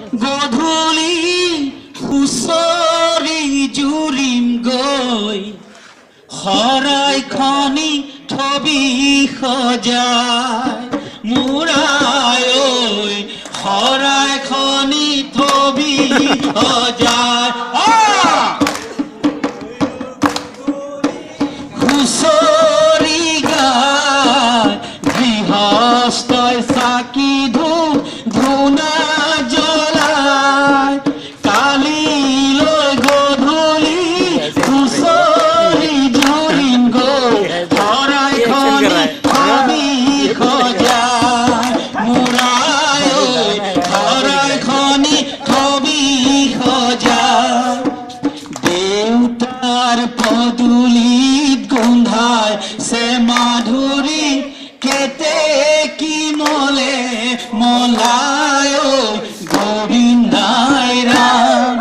গধূলি হুঁচৰি জুৰিম গৈ শৰাইখনি থবি সজাই মোৰ আই ঐ শৰাইখনি থবি সজাই হুঁচৰি গাই গৃহস্থই চাকি ধূনা জ্বলাই কালিলৈ গধূলি হুঁচৰি জুৰিম গৈ শৰাইখনি থবি সজাই মোৰ আই ঐ শৰাইখনি থবি সজাই দেউতাৰ পদূলিত গোন্ধাই সে মাধুৰী কেতেকী মলে মলাই ঐ গোবিন্দাই ৰাম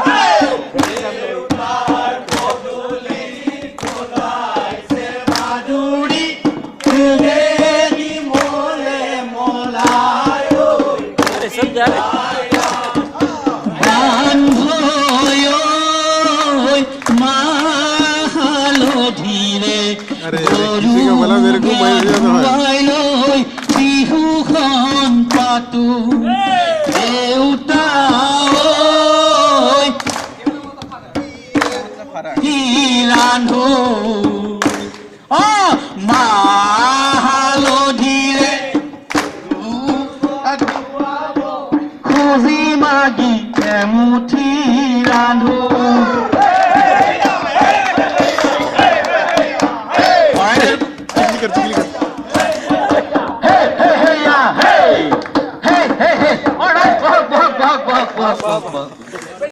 হালধিৰে বিহুখন পাতো দেউতা কি ৰান্ধো মাহ হালধিৰে খুজি মাগি এমুঠি ৰান্ধো All right,